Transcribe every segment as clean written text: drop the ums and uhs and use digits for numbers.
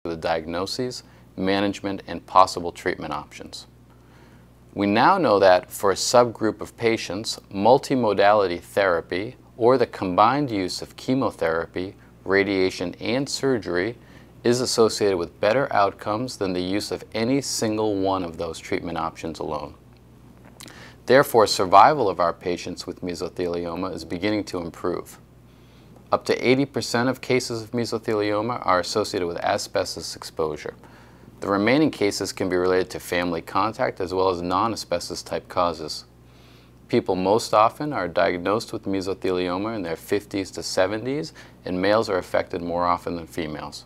for the diagnoses, management, and possible treatment options. We now know that for a subgroup of patients, multimodality therapy, or the combined use of chemotherapy, radiation, and surgery, is associated with better outcomes than the use of any single one of those treatment options alone. Therefore, survival of our patients with mesothelioma is beginning to improve. Up to 80% of cases of mesothelioma are associated with asbestos exposure. The remaining cases can be related to family contact as well as non-asbestos type causes. People most often are diagnosed with mesothelioma in their 50s to 70s, and males are affected more often than females.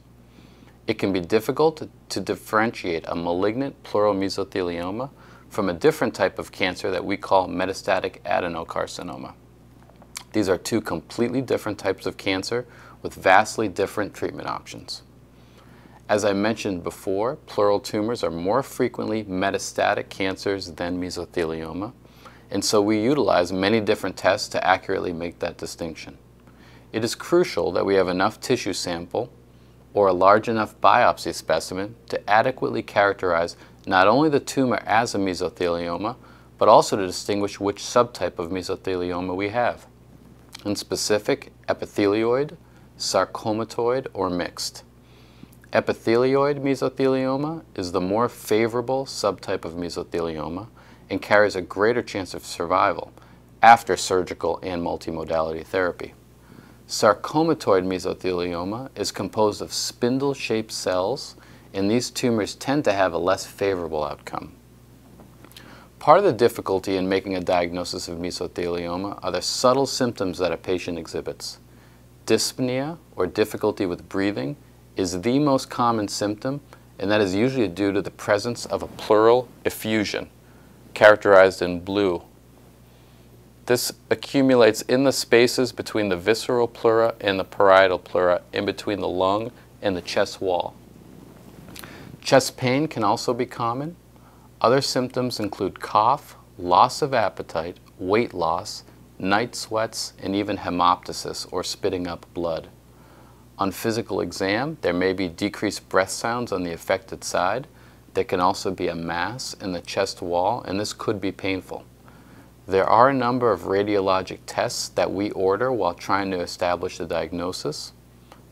It can be difficult to differentiate a malignant pleural mesothelioma from a different type of cancer that we call metastatic adenocarcinoma. These are two completely different types of cancer with vastly different treatment options. As I mentioned before, pleural tumors are more frequently metastatic cancers than mesothelioma, and so we utilize many different tests to accurately make that distinction. It is crucial that we have enough tissue sample or a large enough biopsy specimen to adequately characterize not only the tumor as a mesothelioma, but also to distinguish which subtype of mesothelioma we have. In specific, epithelioid, sarcomatoid, or mixed. Epithelioid mesothelioma is the more favorable subtype of mesothelioma and carries a greater chance of survival after surgical and multimodality therapy. Sarcomatoid mesothelioma is composed of spindle-shaped cells, and these tumors tend to have a less favorable outcome. Part of the difficulty in making a diagnosis of mesothelioma are the subtle symptoms that a patient exhibits. Dyspnea, or difficulty with breathing, is the most common symptom, and that is usually due to the presence of a pleural effusion, characterized in blue. This accumulates in the spaces between the visceral pleura and the parietal pleura, in between the lung and the chest wall. Chest pain can also be common. Other symptoms include cough, loss of appetite, weight loss, night sweats, and even hemoptysis, or spitting up blood. On physical exam, there may be decreased breath sounds on the affected side. There can also be a mass in the chest wall, and this could be painful. There are a number of radiologic tests that we order while trying to establish the diagnosis.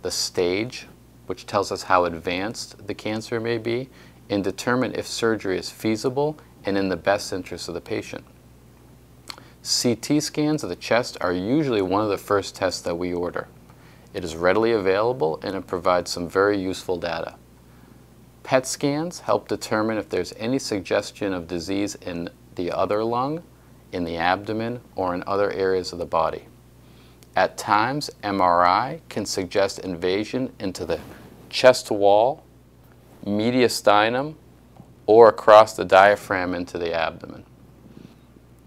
The stage, which tells us how advanced the cancer may be, and determine if surgery is feasible and in the best interest of the patient. CT scans of the chest are usually one of the first tests that we order. It is readily available and it provides some very useful data. PET scans help determine if there's any suggestion of disease in the other lung, in the abdomen, or in other areas of the body. At times, MRI can suggest invasion into the chest wall, mediastinum, or across the diaphragm into the abdomen.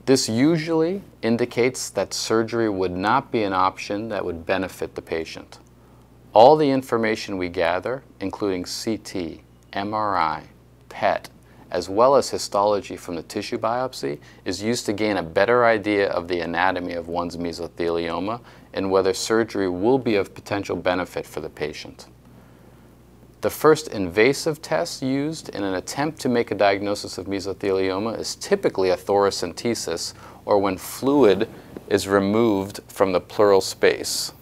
This usually indicates that surgery would not be an option that would benefit the patient. All the information we gather, including CT, MRI, PET, as well as histology from the tissue biopsy, is used to gain a better idea of the anatomy of one's mesothelioma and whether surgery will be of potential benefit for the patient. The first invasive test used in an attempt to make a diagnosis of mesothelioma is typically a thoracentesis, or when fluid is removed from the pleural space.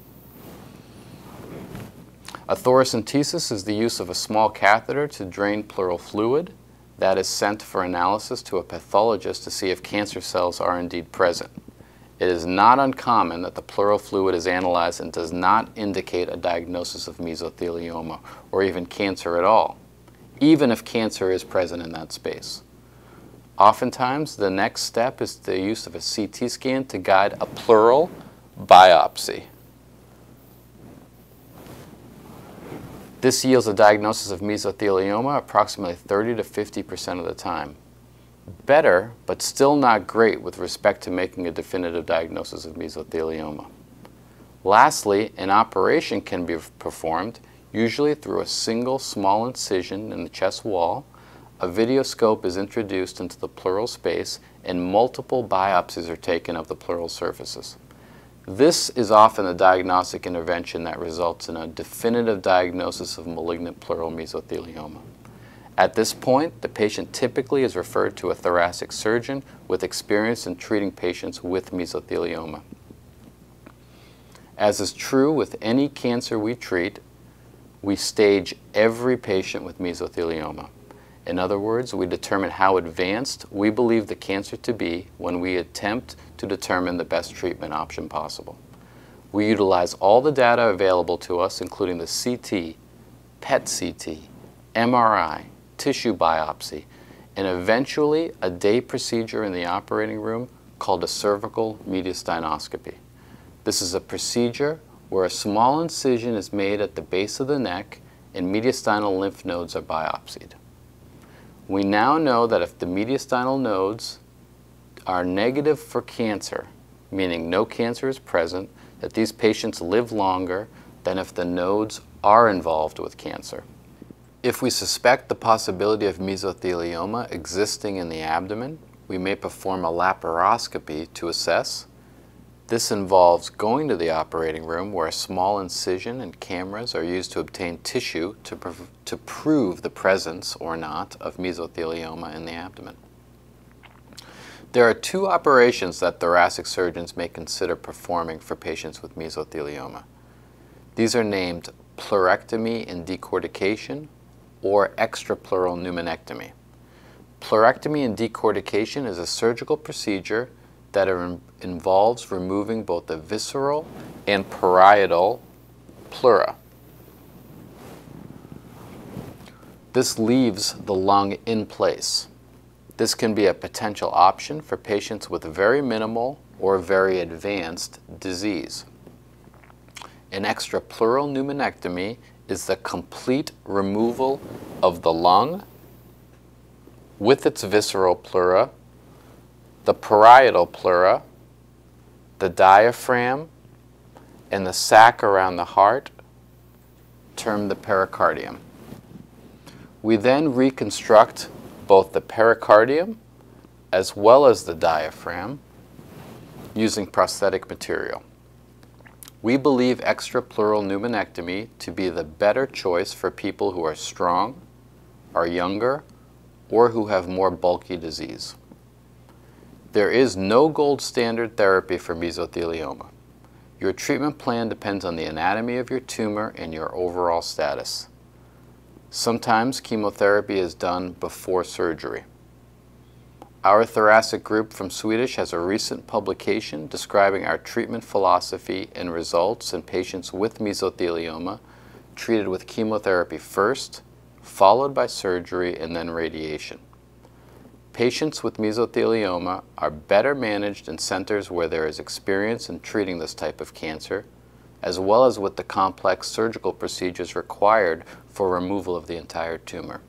A thoracentesis is the use of a small catheter to drain pleural fluid that is sent for analysis to a pathologist to see if cancer cells are indeed present. It is not uncommon that the pleural fluid is analyzed and does not indicate a diagnosis of mesothelioma or even cancer at all, even if cancer is present in that space. Oftentimes, the next step is the use of a CT scan to guide a pleural biopsy. This yields a diagnosis of mesothelioma approximately 30 to 50% of the time. Better, but still not great with respect to making a definitive diagnosis of mesothelioma. Lastly, an operation can be performed, usually through a single small incision in the chest wall. A videoscope is introduced into the pleural space and multiple biopsies are taken of the pleural surfaces. This is often a diagnostic intervention that results in a definitive diagnosis of malignant pleural mesothelioma. At this point, the patient typically is referred to a thoracic surgeon with experience in treating patients with mesothelioma. As is true with any cancer we treat, we stage every patient with mesothelioma. In other words, we determine how advanced we believe the cancer to be when we attempt to determine the best treatment option possible. We utilize all the data available to us, including the CT, PET-CT, MRI, tissue biopsy, and eventually a day procedure in the operating room called a cervical mediastinoscopy. This is a procedure where a small incision is made at the base of the neck and mediastinal lymph nodes are biopsied. We now know that if the mediastinal nodes are negative for cancer, meaning no cancer is present, that these patients live longer than if the nodes are involved with cancer. If we suspect the possibility of mesothelioma existing in the abdomen, we may perform a laparoscopy to assess. This involves going to the operating room where a small incision and cameras are used to obtain tissue to prove the presence or not of mesothelioma in the abdomen. There are two operations that thoracic surgeons may consider performing for patients with mesothelioma. These are named pleurectomy and decortication or extrapleural pneumonectomy. Pleurectomy and decortication is a surgical procedure that involves removing both the visceral and parietal pleura. This leaves the lung in place. This can be a potential option for patients with very minimal or very advanced disease. An extrapleural pneumonectomy is the complete removal of the lung with its visceral pleura, the parietal pleura, the diaphragm, and the sac around the heart, termed the pericardium. We then reconstruct both the pericardium as well as the diaphragm using prosthetic material. We believe extrapleural pneumonectomy to be the better choice for people who are strong, are younger, or who have more bulky disease. There is no gold standard therapy for mesothelioma. Your treatment plan depends on the anatomy of your tumor and your overall status. Sometimes chemotherapy is done before surgery. Our thoracic group from Swedish has a recent publication describing our treatment philosophy and results in patients with mesothelioma treated with chemotherapy first, followed by surgery and then radiation. Patients with mesothelioma are better managed in centers where there is experience in treating this type of cancer, as well as with the complex surgical procedures required for removal of the entire tumor.